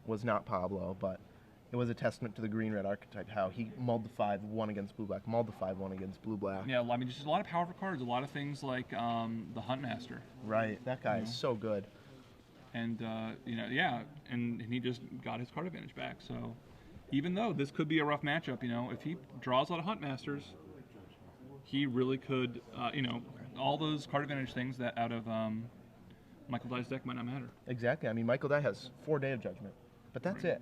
was not Pablo, but it was a testament to the green-red archetype, how he mulled the 5-1 against blue-black, mulled the 5-1 against blue-black. Yeah, I mean, just a lot of powerful cards, a lot of things like the Huntmaster. Right, that guy is so good. And, yeah, and he just got his card advantage back. So even though this could be a rough matchup, if he draws a lot of Huntmasters, he really could, all those card advantage things that out of Michael Dye's deck might not matter. Exactly. I mean, Michael Dye has 4 Day of Judgment, but that's it.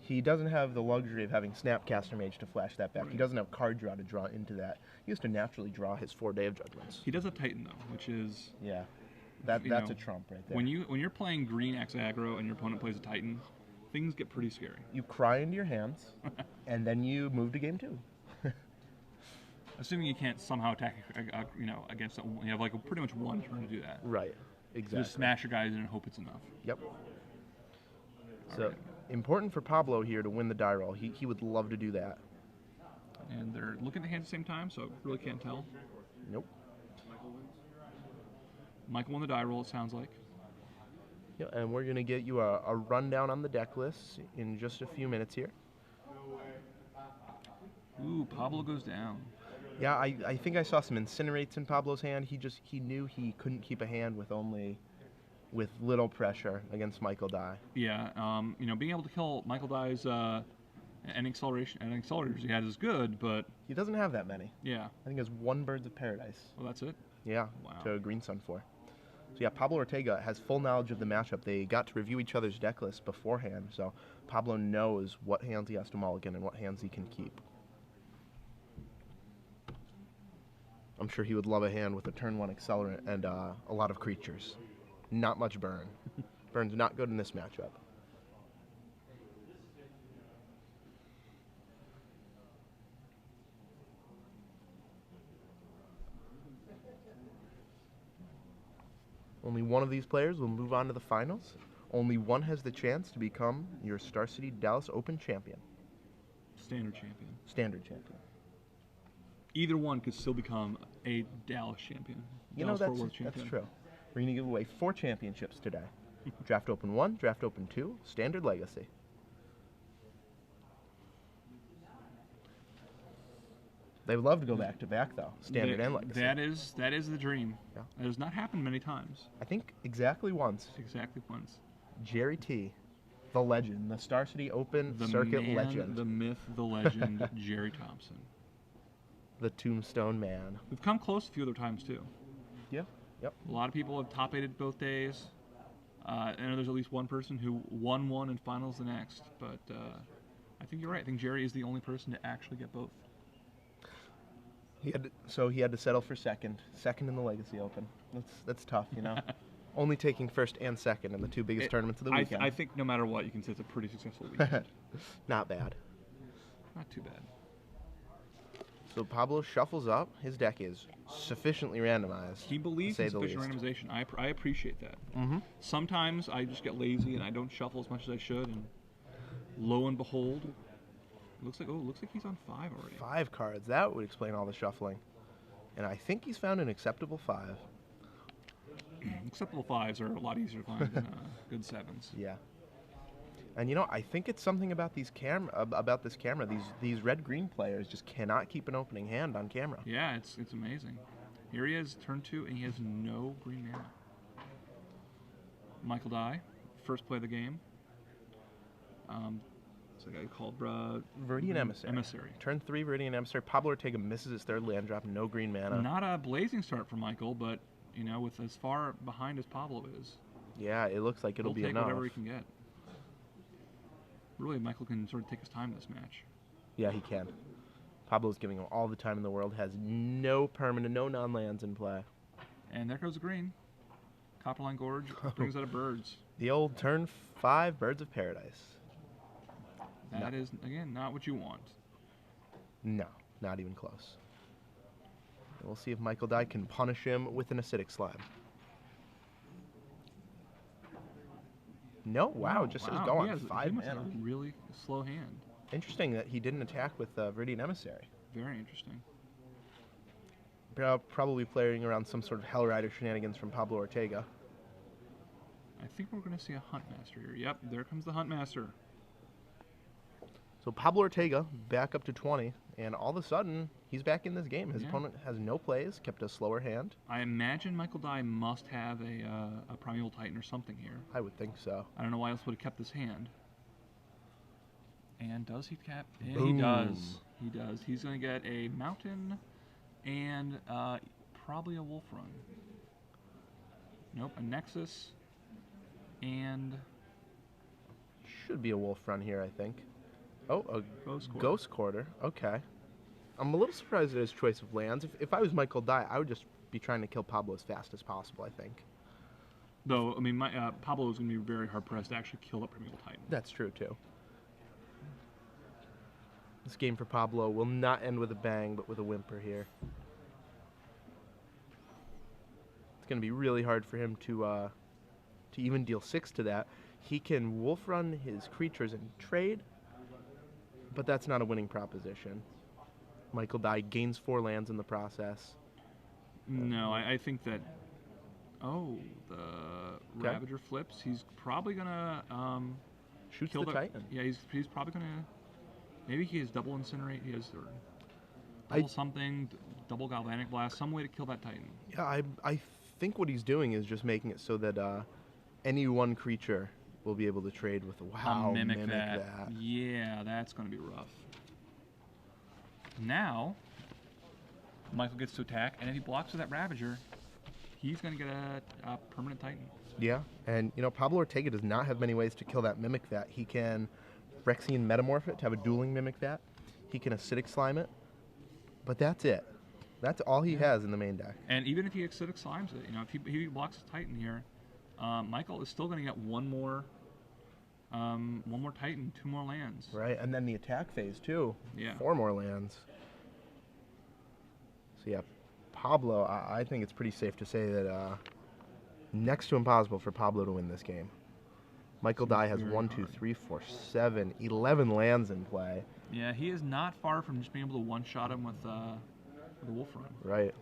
He doesn't have the luxury of having Snapcaster Mage to flash that back. He doesn't have card draw to draw into that. He has to naturally draw his 4 Day of Judgments. He does have Titan, though, which is... Yeah. That's a trump right there. When you're playing green X aggro and your opponent plays a Titan, things get pretty scary. You cry into your hands, and then you move to game 2. Assuming you can't somehow attack, against it, you have like pretty much one turn to do that. Right, exactly. Just smash your guys in and hope it's enough. Yep. So important for Pablo here to win the die roll. He would love to do that. And they're looking at the hand at the same time, so really can't tell. Nope. Michael won the die roll, it sounds like. Yeah, and we're going to get you a rundown on the deck list in just a few minutes here. Ooh, Pablo goes down. Yeah, I think I saw some Incinerates in Pablo's hand. He knew he couldn't keep a hand with little pressure against Michael Dye. Yeah, being able to kill Michael Dye's any accelerators he had is good, but he doesn't have that many. Yeah, I think he has 1 Birds of Paradise. Oh, that's it. Yeah, wow. To Green Sun 4. So yeah, Pablo Ortega has full knowledge of the matchup. They got to review each other's deck lists beforehand, so Pablo knows what hands he has to mulligan and what hands he can keep. I'm sure he would love a hand with a turn 1 accelerant and a lot of creatures. Not much burn. Burn's not good in this matchup. Only one of these players will move on to the finals. Only one has the chance to become your Star City Dallas Open champion. Standard champion. Standard champion. Either one could still become a Dallas champion. That's true. We're going to give away 4 championships today. Draft Open 1, Draft Open 2, Standard Legacy. They would love to go back to back though, Standard and Legacy. That is the dream. Yeah. That has not happened many times. I think exactly once. Exactly once. Jerry T, the legend, the Star City Open circuit legend. The myth, the legend, Jerry Thompson. The Tombstone Man. We've come close a few other times too. Yeah. Yep. A lot of people have top 8'd both days. I know there's at least one person who won one and finals the next, but I think you're right. I think Jerry is the only person to actually get both. He had to settle for second in the Legacy Open. That's tough, Only taking first and second in the 2 biggest tournaments of the weekend. I think no matter what, you can say it's a pretty successful weekend. Not bad. Not too bad. So Pablo shuffles up. His deck is sufficiently randomized. He believes in sufficient randomization. I appreciate that. Mm-hmm. Sometimes I just get lazy and I don't shuffle as much as I should, and lo and behold, looks like he's on 5 already. 5 cards. That would explain all the shuffling. And I think he's found an acceptable 5. Acceptable 5s are a lot easier to find than good 7s. Yeah. And I think it's something about this camera. These red-green players just cannot keep an opening hand on camera. Yeah, it's amazing. Here he is, turn 2, and he has no green mana. Michael Dye, first play of the game. It's a guy called Viridian Emissary. Turn 3, Viridian Emissary. Pablo Ortega misses his 3rd land drop, no green mana. Not a blazing start for Michael, but with as far behind as Pablo is. Yeah, it looks like it'll be enough. He'll take whatever he can get. Really, Michael can sort of take his time in this match. Yeah, he can. Pablo's giving him all the time in the world, has no permanent, no non-lands in play. And there goes the green. Copperline Gorge brings out of birds. The old turn 5 Birds of Paradise. That is, again, not what you want. No, not even close. And we'll see if Michael Dye can punish him with an Acidic Slab. No, wow, just his go on 5 mana. A really slow hand. Interesting that he didn't attack with Viridian Emissary. Very interesting. Probably playing around some sort of Hellrider shenanigans from Pablo Ortega. I think we're going to see a Huntmaster here. Yep, there comes the Huntmaster. So Pablo Ortega back up to 20, and all of a sudden, he's back in this game. His opponent has no plays, kept a slower hand. I imagine Michael Dye must have a Primeval Titan or something here. I would think so. I don't know why else would have kept this hand. And does he cap? Yeah, Boom. he does. He does. He's going to get a Mountain and probably a Wolf Run. Nope, a Nexus and... Should be a Wolf Run here, I think. Oh, a Ghost Quarter. Ghost Quarter. Okay. I'm a little surprised at his choice of lands. If I was Michael Dye, I would just be trying to kill Pablo as fast as possible, I think. Though, I mean, Pablo is going to be very hard-pressed to actually kill that Primeval Titan. That's true, too. This game for Pablo will not end with a bang, but with a whimper here. It's going to be really hard for him to even deal 6 to that. He can Wolf Run his creatures and trade, but that's not a winning proposition. Michael Dye gains 4 lands in the process. No, I think that... Oh, the Ravager flips. He's probably going to Shoots kill the Titan. Yeah, he's probably going to... Maybe he has double Incinerate. He has double something, double Galvanic Blast, some way to kill that Titan. Yeah, I think what he's doing is just making it so that any one creature will be able to trade with Mimic that. Yeah, that's going to be rough. Now, Michael gets to attack, and if he blocks with that Ravager, he's going to get a permanent Titan. Yeah, and Pablo Ortega does not have many ways to kill that Mimic Vat. He can Phyrexian Metamorph it to have a dueling Mimic Vat. He can Acidic Slime it, but that's it. That's all he has in the main deck. And even if he Acidic Slimes it, if he blocks his Titan here, Michael is still going to get one more Titan, 2 more lands. Right, and then the attack phase too. Yeah. 4 more lands. So yeah, Pablo, I think it's pretty safe to say that next to impossible for Pablo to win this game. Michael Dye has 1, 2, 3, 4, 7, 11 lands in play. Yeah, he is not far from just being able to one-shot him with a Wolf Run. Right.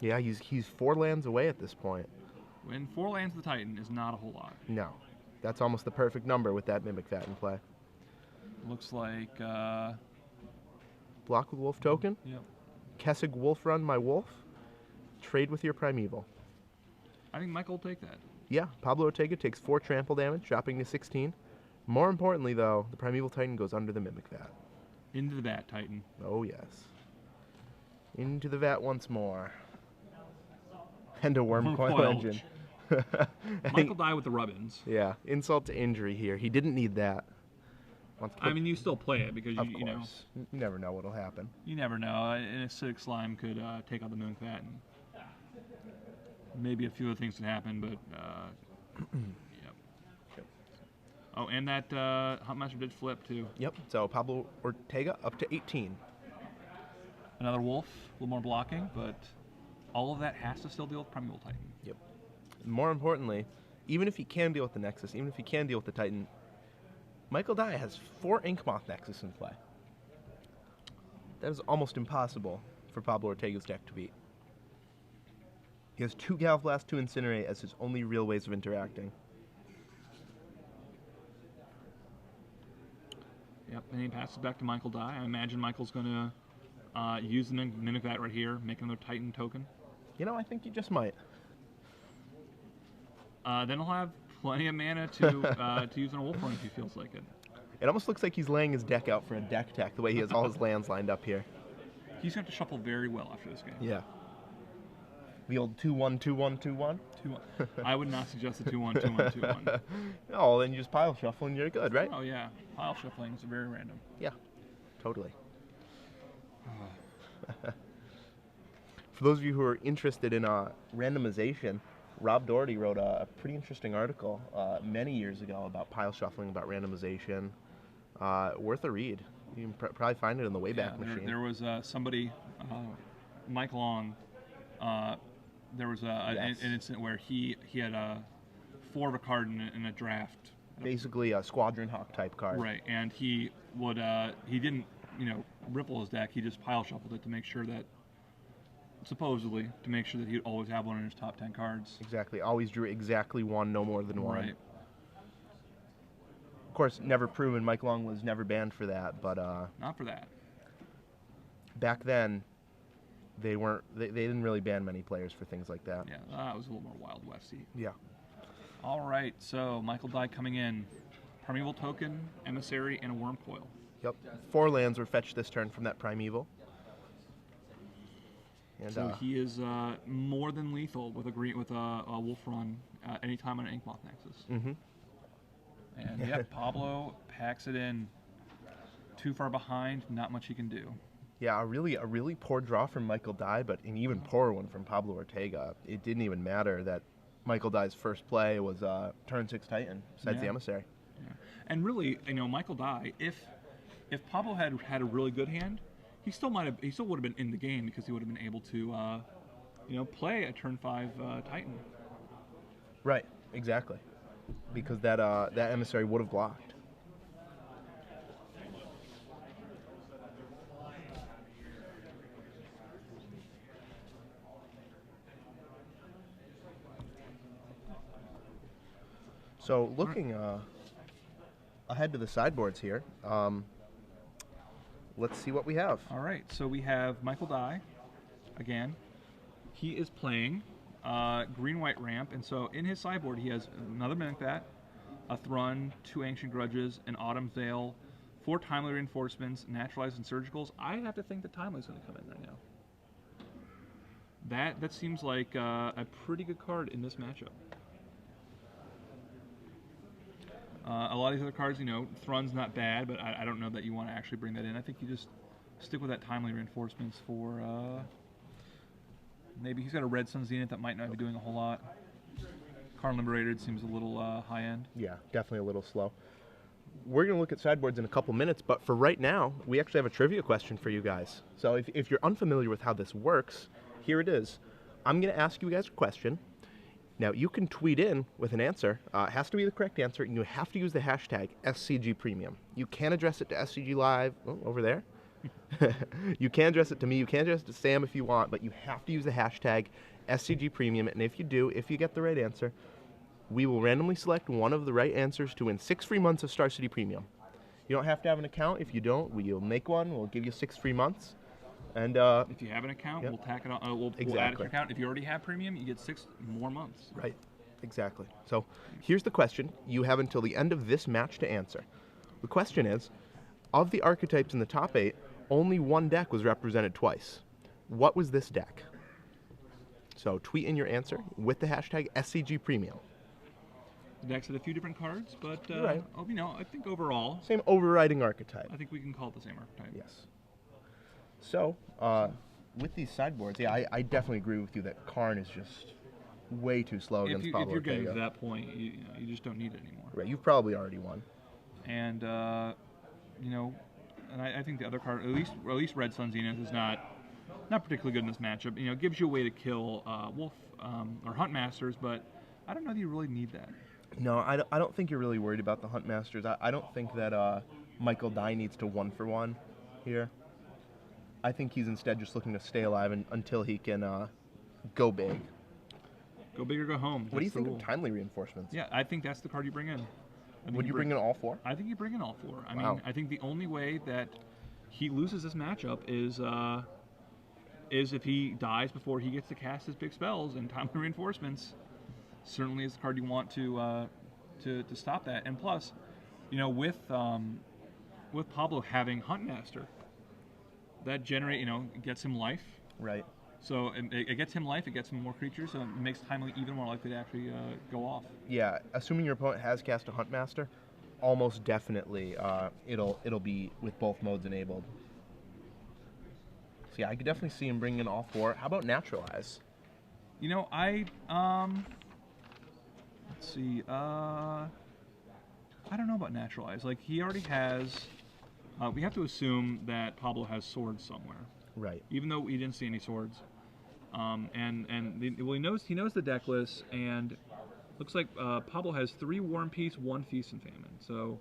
Yeah, he's 4 lands away at this point. And 4 lands to the Titan is not a whole lot. No. That's almost the perfect number with that Mimic Vat in play. Looks like... Block with Wolf Token. Yep. Kessig Wolf Run my Wolf. Trade with your Primeval. I think Michael will take that. Yeah, Pablo Ortega takes 4 trample damage, dropping to 16. More importantly, though, the Primeval Titan goes under the Mimic Vat. Into the Vat, Titan. Oh, yes. Into the vat once more. And a Worm Coil Engine. Michael Dye with the Rubbins. Yeah, insult to injury here. He didn't need that. I mean, you still play it because you know. You never know what'll happen. You never know. An Acidic Slime could take out the Mimic Vat, and maybe a few other things could happen, but yep. Oh, and that Huntmaster did flip too. Yep. So Pablo Ortega up to 18. Another Wolf, a little more blocking, but all of that has to still deal with Primeval Titan. Yep. More importantly, even if he can deal with the Nexus, even if he can deal with the Titan, Michael Dye has 4 Inkmoth Nexus in play. That is almost impossible for Pablo Ortega's deck to beat. He has 2 Galvblast, 2 Incinerate as his only real ways of interacting. Yep, and he passes back to Michael Dye. I imagine Michael's going to use the Mimic Vat right here, make another Titan token. I think he just might. Then he'll have plenty of mana to use on a Wolf Run if he feels like it. It almost looks like he's laying his deck out for a deck tech, the way he has all his lands lined up here. He's going to shuffle very well after this game. Yeah. The old 2-1, 2-1, 2-1? 2-1. I would not suggest the 2-1, 2-1, 2-1. Oh, then you just pile shuffle and you're good, right? Oh, yeah. Pile shuffling is very random. Yeah, totally. For those of you who are interested in randomization, Rob Doherty wrote a pretty interesting article many years ago about pile shuffling, about randomization. Worth a read. You can probably find it in the Wayback Machine. There was somebody, Mike Long, there was an incident where he had 4 of a card in a draft. Basically a Squadron Hawk type card. Right, and he didn't ripple his deck. He just pile shuffled it to make sure that supposedly, to make sure that he'd always have one in his top 10 cards. Exactly. Always drew exactly one, no more than one. Right. Of course, never proven. Mike Long was never banned for that, but Not for that. back then, they weren't. They didn't really ban many players for things like that. Yeah, that was a little more Wild Westy. Yeah. All right, so Michael Dye coming in. Primeval Token, Emissary, and a Worm Coil. Yep. 4 lands were fetched this turn from that Primeval. And, So he is more than lethal with a Wolf Run anytime on an Inkmoth Nexus. Mm-hmm. And yeah, Pablo packs it in. Too far behind, not much he can do. Yeah, a really poor draw from Michael Dye, but an even poorer one from Pablo Ortega. It didn't even matter that Michael Dye's first play was turn 6 Titan, besides the Emissary. Yeah. And really, Michael Dye, if Pablo had a really good hand, he still would have been in the game because he would have been able to play a turn 5 Titan. Right, exactly. Because that Emissary would have blocked. So looking ahead to the sideboards here, let's see what we have. All right, so we have Michael Dye again. He is playing green-white ramp, and so in his sideboard he has another Mimic Bat, a Thrun, 2 Ancient Grudges, an Autumn Veil, 4 Timely Reinforcements, Naturalized and Surgicals. I have to think that Timely is going to come in right now. That seems like a pretty good card in this matchup. A lot of these other cards, Thrun's not bad, but I don't know that you want to actually bring that in. I think you just stick with that Timely Reinforcements for maybe he's got a Red Sun Zenith that might not be doing a whole lot. Karn Liberated seems a little high end. Yeah, definitely a little slow. We're going to look at sideboards in a couple minutes, but for right now, we actually have a trivia question for you guys. So if you're unfamiliar with how this works, here it is. I'm going to ask you guys a question. Now, you can tweet in with an answer. It has to be the correct answer, and you have to use the hashtag SCGPremium. You can address it to SCG Live, over there. You can address it to me. You can address it to Sam if you want, but you have to use the hashtag SCGPremium. And if you do, if you get the right answer, we will randomly select one of the right answers to win 6 free months of Star City Premium. You don't have to have an account. If you don't, we'll make one. We'll give you 6 free months. And if you have an account, yep. we'll tack it on. We'll add it to your account. If you already have premium, you get 6 more months. Right, exactly. So here's the question. You have until the end of this match to answer. The question is, of the archetypes in the top 8, only one deck was represented twice. What was this deck? So tweet in your answer with the hashtag SCGPremium. The deck's had a few different cards, but right. I think overall, same overriding archetype. I think we can call it the same archetype. Yes. So, with these sideboards, yeah, I definitely agree with you that Karn is just way too slow against Pablo If you're getting Ortega. to that point, you just don't need it anymore. Right, you've probably already won. And and I think the other card, at least Red Sun Zenith, is not particularly good in this matchup. It gives you a way to kill Wolf or Hunt Masters, but I don't know that you really need that. No, I don't think you're really worried about the Hunt Masters. I don't think that Michael Dye needs to 1-for-1 here. I think he's instead just looking to stay alive until he can go big. Go big or go home. What do you think of Timely Reinforcements? Yeah, I think that's the card you bring in. Would you bring in all 4? I think you bring in all 4. I Wow. mean, I think the only way that he loses this matchup is if he dies before he gets to cast his big spells, and Timely Reinforcements certainly is the card you want to stop that. And plus, with Pablo having Hunt Master, that gets him life. Right. So it gets him life, it gets him more creatures, so it makes Timely even more likely to actually go off. Yeah, assuming your opponent has cast a Hunt Master, almost definitely it'll be with both modes enabled. So yeah, I could definitely see him bringing in all 4. How about Naturalize? Let's see. I don't know about Naturalize. Like, he already has. We have to assume that Pablo has swords somewhere. Right. Even though he didn't see any swords. He knows the deck list, and looks like Pablo has 3 War and Peace, 1 Feast and Famine. So.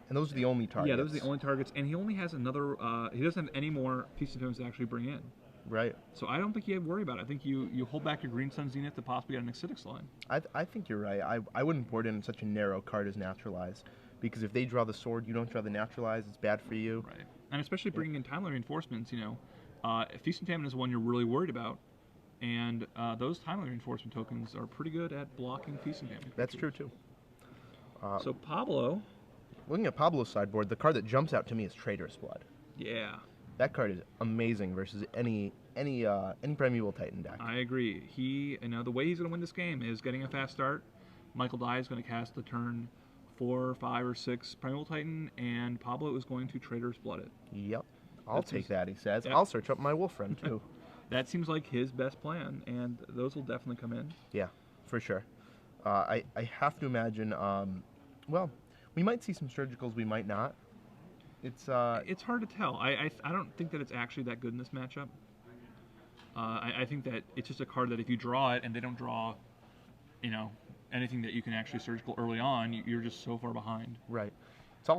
And those are the only targets. Yeah, those are the only targets, and he only has another. He doesn't have any more Feast and Famines to actually bring in. Right. So I don't think you have to worry about it. I think you hold back your Green Sun Zenith to possibly get an Acidic line. I think you're right. I wouldn't board in such a narrow card as Naturalize, because if they draw the sword, you don't draw the Naturalize, it's bad for you. Right. And especially bringing in timely reinforcements, Feast and Famine is one you're really worried about. And those timely reinforcement tokens are pretty good at blocking Feast and Famine. That's true, too. So Pablo. Looking at Pablo's sideboard, the card that jumps out to me is Traitorous Blood. Yeah. That card is amazing versus any Primeval Titan deck. I agree. The way he's going to win this game is getting a fast start. Michael Dye is going to cast the turn 4, 5, or 6 Primeval Titan, and Pablo is going to Traitorous Blood it. Yep. I'll take that, he says. Yep. I'll search up my Wolf Friend, too. That seems like his best plan, and those will definitely come in. Yeah, for sure. I have to imagine, well, we might see some Surgicals, we might not. It's hard to tell. I don't think that it's actually that good in this matchup. I think that it's just a card that if you draw it and they don't draw, anything that you can actually surgical early on, you're just so far behind. Right. It's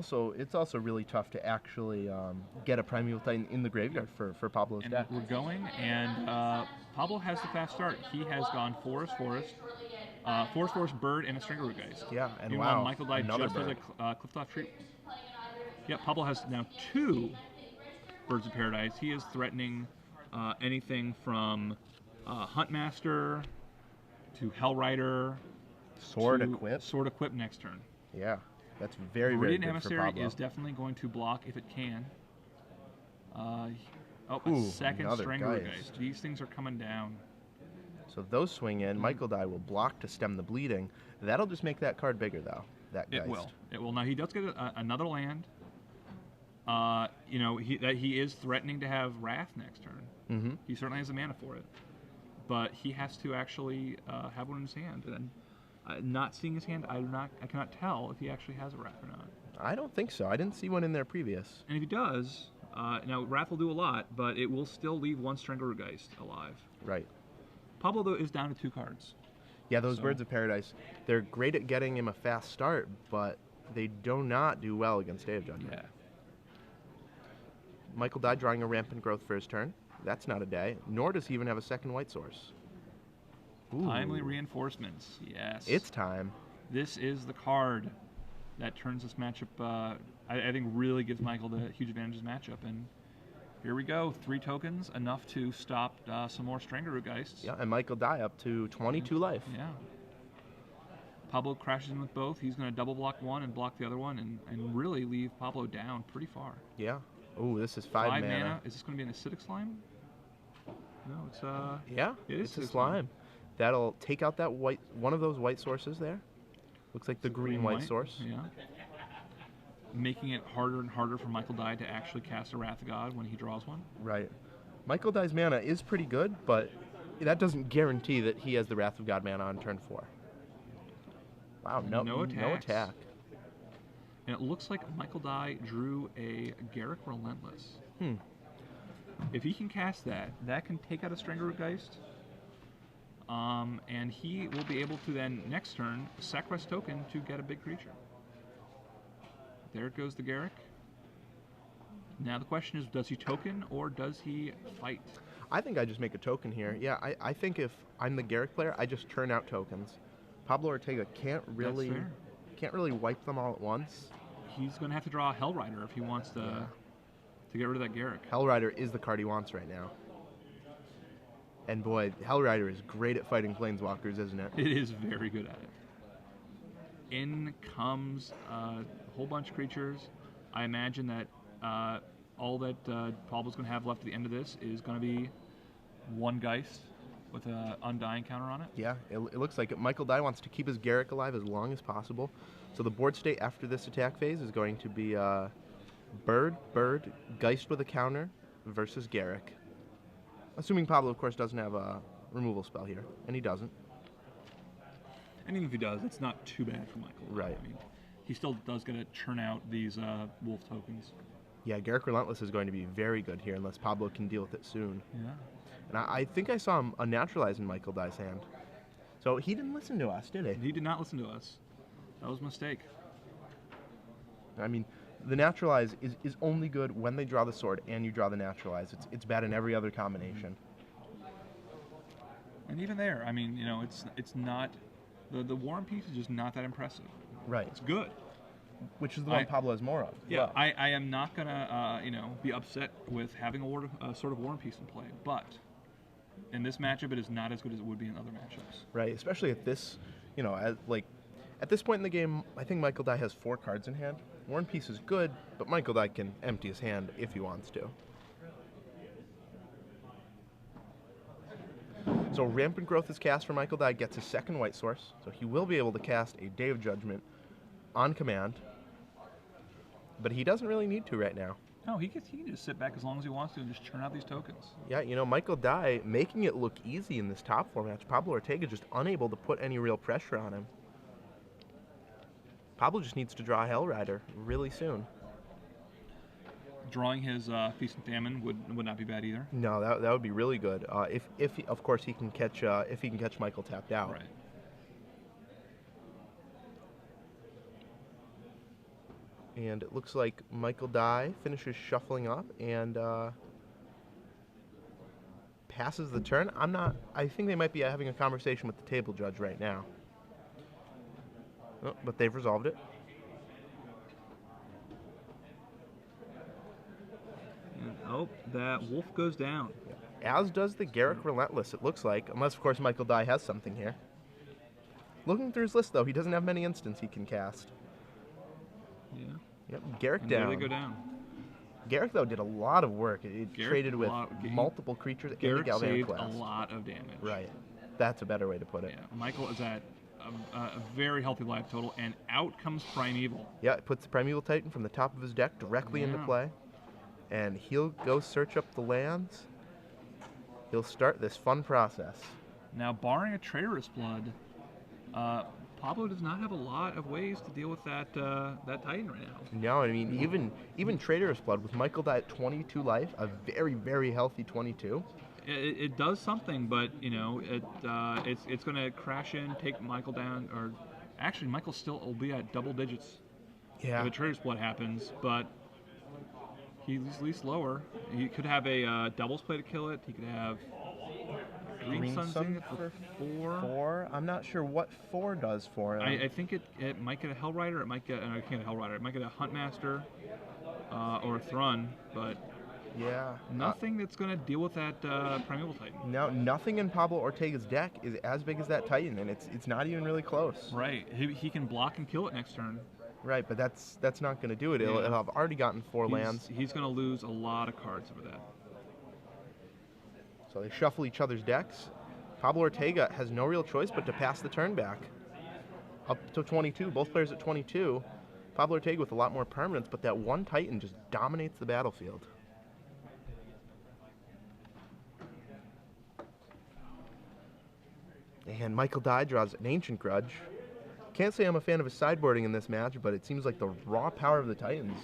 also really tough to actually get a Primeval Titan in the graveyard for Pablo's and deck. We're going, and Pablo has the fast start. He has gone Forest, Bird, and a Stringerroot Geist. Yeah, and Meanwhile, wow, Michael Dye another just has a Clifftop Tree. Yep, Pablo has now 2 Birds of Paradise. He is threatening anything from Huntmaster to Hellrider Sword to Equip. Sword Equip next turn. Yeah, that's very, very Meridian good Emissary for Pablo. is definitely going to block if it can. A second another Strangler Geist. Geist. These things are coming down. So if those swing in, Michael Dye will block to stem the bleeding. That'll just make that card bigger, though. That Geist. It will. Now he does get another land. He is threatening to have Wrath next turn. Mm-hmm. He certainly has the mana for it, but he has to actually have one in his hand. And not seeing his hand, I cannot tell if he actually has a Wrath or not. I don't think so. I didn't see one in there previous. And if he does, now Wrath will do a lot, but it will still leave one Strangler Geist alive. Right. Pablo though is down to 2 cards. Yeah, those Birds of Paradise, they're great at getting him a fast start, but they do not do well against Day of Judgment. Yeah. Michael Dye drawing a Rampant Growth for his turn. That's not a day. Nor does he even have a second white source. Ooh. Timely reinforcements. Yes. It's time. This is the card that turns this matchup, I think really gives Michael the huge advantage of this matchup. And here we go. 3 tokens, enough to stop some more Stranglerroot Geists. Yeah, and Michael Dye up to 22 life. Yeah. Pablo crashes in with both. He's going to double block one and block the other one and really leave Pablo down pretty far. Yeah. Oh, this is 5 mana. Is this going to be an acidic slime? No, it's yeah, it's a slime. That'll take out that one of those white sources there. Looks like the green white source. Yeah. Making it harder and harder for Michael Dye to actually cast a Wrath of God when he draws one. Right. Michael Dye's mana is pretty good, but that doesn't guarantee that he has the Wrath of God mana on turn 4. Wow, no attack. And it looks like Michael Dye drew a Garruk Relentless. If he can cast that, that can take out a Stranglerroot Geist. And he will be able to then, next turn, sacrifice a token to get a big creature. There goes the Garruk. Now the question is, does he token or does he fight? I think I just make a token here. Yeah, I think if I'm the Garruk player, I just turn out tokens. Pablo Ortega can't really wipe them all at once. He's going to have to draw a Hellrider if he wants to get rid of that Garruk. Hellrider is the card he wants right now. And boy, Hellrider is great at fighting Planeswalkers, isn't it? It is very good at it. In comes a whole bunch of creatures. I imagine that all that Pablo's going to have left at the end of this is going to be one Geist with an Undying counter on it. Yeah, it looks like it. Michael Dye wants to keep his Garruk alive as long as possible. So the board state after this attack phase is going to be Bird, Geist with a counter versus Garruk. Assuming Pablo, of course, doesn't have a removal spell here, and he doesn't. And even if he does, it's not too bad for Michael. Right. I mean, he still does get to churn out these wolf tokens. Yeah, Garruk Relentless is going to be very good here unless Pablo can deal with it soon. Yeah. And I think I saw him naturalize in Michael Dye's hand. So he didn't listen to us, did he? He did not listen to us. That was a mistake. I mean, The Naturalize is only good when they draw the sword and you draw the Naturalize. It's bad in every other combination. And even there, I mean, it's not the War and Peace is just not that impressive. Right. It's good. Which is the one Pablo has more of. Yeah, well. I am not gonna be upset with having a Sword of War and Peace in play, but in this matchup, it is not as good as it would be in other matchups. Right, especially at this, at this point in the game, I think Michael Dye has 4 cards in hand. War and Peace is good, but Michael Dye can empty his hand if he wants to. So Rampant Growth is cast for Michael Dye, gets his second white source, so he will be able to cast a Day of Judgment on command, but he doesn't really need to right now. No, he can just sit back as long as he wants to and just churn out these tokens. Yeah, Michael Dye making it look easy in this top 4 match. Pablo Ortega just unable to put any real pressure on him. Pablo just needs to draw a Hell Rider really soon. Drawing his Feast and Famine would not be bad either. No, that would be really good. If of course he can catch Michael tapped out. Right. And it looks like Michael Dye finishes shuffling up and passes the turn. I think they might be having a conversation with the table judge right now. Oh, but they've resolved it. And, that wolf goes down. As does the Garrick Relentless, it looks like. Unless, of course, Michael Dye has something here. Looking through his list, though, he doesn't have many instants he can cast. Yeah. Yep, Garrick and down. There they go down. Garrick, though, did a lot of work. It traded with multiple creatures and Garrick the Galvanic saved class. a lot of damage. Right. That's a better way to put it. Yeah. Michael is at a very healthy life total, and out comes Primeval. Yeah, it puts the Primeval Titan from the top of his deck directly into play. And he'll go search up the lands. He'll start this fun process. Now, barring a Traitorous Blood, Pablo does not have a lot of ways to deal with that Titan right now. No, I mean, even Traitorous Blood with Michael Dye at 22 life, a very, very healthy 22. It does something, but it's going to crash in, take Michael down, or actually Michael still will be at double digits. Yeah. If a Traitorous Blood happens, but he's at least lower. He could have a doubles play to kill it. He could have Green Sun for 4. 4? I'm not sure what 4 does for him. I think it might get a Hell Rider. It might get I can't get a Hell Rider. It might get a Huntmaster or a Thrun, but yeah, nothing that's going to deal with that Primeval Titan. No, nothing in Pablo Ortega's deck is as big as that Titan, and it's not even really close. Right. He can block and kill it next turn. Right, but that's not going to do it. It'll have already gotten 4 lands. He's going to lose a lot of cards over that. So they shuffle each other's decks. Pablo Ortega has no real choice but to pass the turn back. Up to 22, both players at 22. Pablo Ortega with a lot more permanence, but that one Titan just dominates the battlefield. And Michael Dye draws an Ancient Grudge. Can't say I'm a fan of his sideboarding in this match, but it seems like the raw power of the Titans.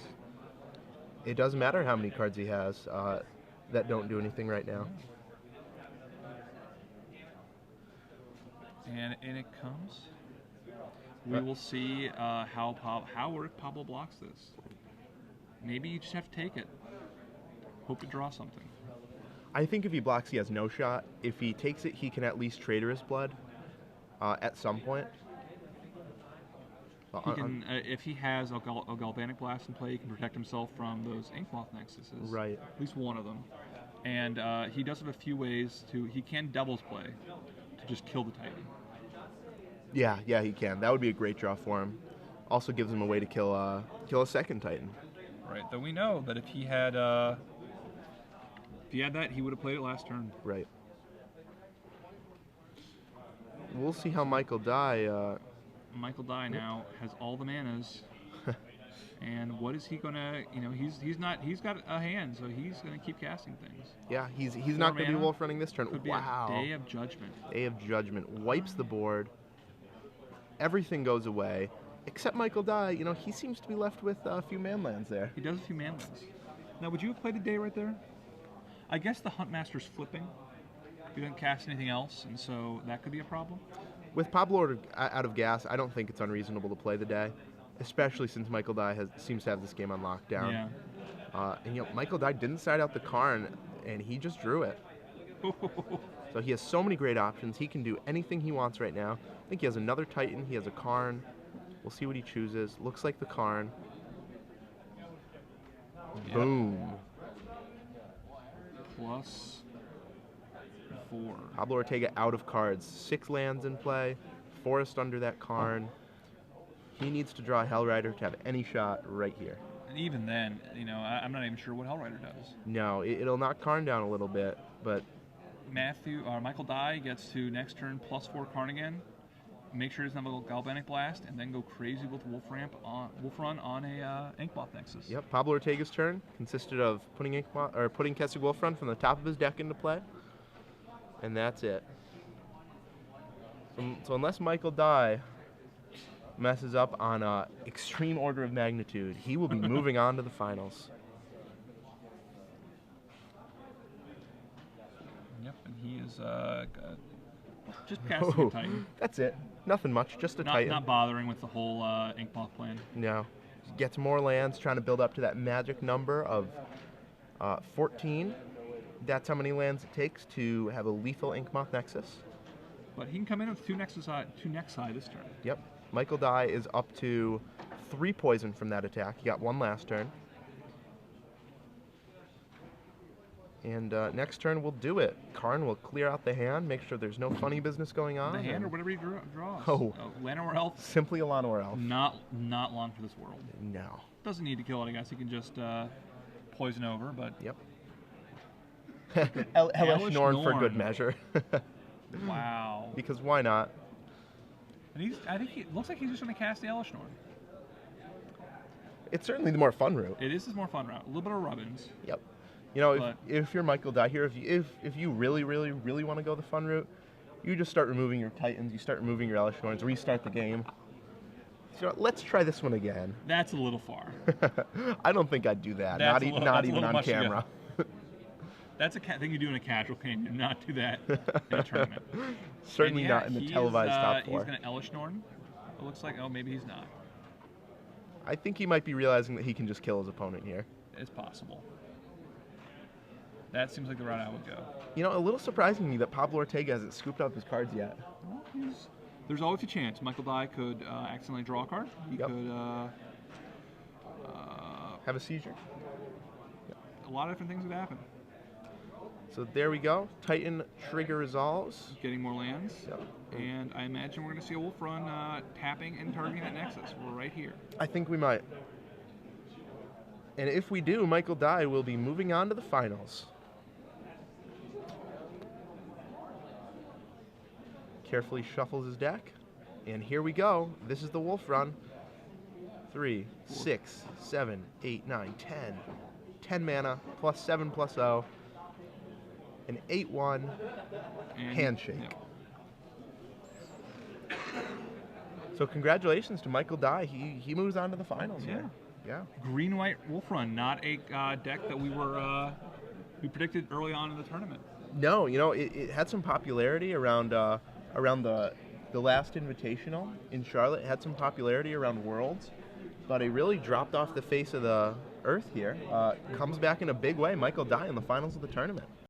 It doesn't matter how many cards he has that don't do anything right now. And in it comes. We will see how Pablo blocks this. Maybe you just have to take it. Hope to draw something. I think if he blocks, he has no shot. If he takes it, he can at least Traitorous Blood at some point. He can, if he has a Galvanic Blast in play, he can protect himself from those Inkmoth Nexuses. Right. At least one of them. And he does have a few ways to... He can doubles play to just kill the Titan. Yeah, he can. That would be a great draw for him. Also gives him a way to kill a second Titan. Right. Though we know that if he had that, he would have played it last turn. Right. We'll see how Michael Dye... Michael Dye now has all the manas. And what is he gonna? He's got a hand, so he's gonna keep casting things. Yeah, he's not gonna be wolf running this turn. Could wow. Be a Day of Judgment. Day of Judgment wipes the board. Everything goes away, except Michael Dye. He seems to be left with a few manlands there. He does a few manlands. Now, would you have played a Day right there? I guess the Huntmaster's flipping. He doesn't cast anything else, and so that could be a problem. With Pablo out of gas, I don't think it's unreasonable to play the Day. especially since Michael Dye seems to have this game on lockdown. Yeah. And Michael Dye didn't side out the Karn, and he just drew it. So he has so many great options. He can do anything he wants right now. I think he has another Titan. He has a Karn. We'll see what he chooses. Looks like the Karn. Yep. Boom. +4. Pablo Ortega out of cards. 6 lands in play. Forest under that Karn. He needs to draw Hellrider to have any shot right here. And even then, I'm not even sure what Hellrider does. No, it'll knock Karn down a little bit, but Michael Dye gets to next turn +4 Karn again. Make sure he doesn't have a little Galvanic Blast, and then go crazy with Wolf Run on a Inkmoth Nexus. Yep, Pablo Ortega's turn consisted of putting Kessig Wolf Run from the top of his deck into play, and that's it. So unless Michael Dye messes up on extreme order of magnitude, he will be moving on to the finals. Yep, and he is just casting a Titan. That's it. Nothing much, just a Titan. Not bothering with the whole Inkmoth plan. No. Gets more lands, trying to build up to that magic number of 14. That's how many lands it takes to have a lethal Inkmoth Nexus. But he can come in with 2 Nexi this turn. Yep. Michael Dye is up to 3 poison from that attack. He got 1 last turn. And next turn we'll do it. Karn will clear out the hand, make sure there's no funny business going on. The hand or whatever he draws. Oh. Llanowar Elf. Simply a Llanowar Elf. Not long for this world. No. Doesn't need to kill it, I guess. He can just poison over, but... Yep. Hellish Norn for good Norn. measure. Wow. Because why not? And I think it looks like he's just going to cast the Hellish Norn. It's certainly the more fun route. It is his more fun route. A little bit of Rubbins. Yep. If you're Michael Dye here, if you really, really, really want to go the fun route, you just start removing your Titans, you start removing your Hellish Norns, restart the game. So let's try this one again. That's a little far. I don't think I'd do that. That's Not even on camera. That's a thing you do in a casual game. Do not do that in a tournament. Certainly not in the televised top 4. He's going to Hellish Norn. It looks like, maybe he's not. I think he might be realizing that he can just kill his opponent here. It's possible. That seems like the route I would go. A little surprising to me that Pablo Ortega hasn't scooped up his cards yet. Well, there's always a chance. Michael Dye could accidentally draw a card. He could have a seizure. A lot of different things would happen. So there we go. Titan trigger resolves. Getting more lands. Yep. And I imagine we're going to see a Wolf Run tapping and targeting that Nexus. We're right here. I think we might. And if we do, Michael Dye will be moving on to the finals. Carefully shuffles his deck. And here we go. This is the Wolf Run. 3, 6, 7, 8, 9, 10. 10 mana, +7/+0. An 8/1 handshake. Yep. So congratulations to Michael Dye. He moves on to the finals. Yeah. Yeah. Green-white Wolf Run, not a deck that we predicted early on in the tournament. No, it had some popularity around the last Invitational in Charlotte. It had some popularity around Worlds, but it really dropped off the face of the earth here. Comes back in a big way. Michael Dye in the finals of the tournament.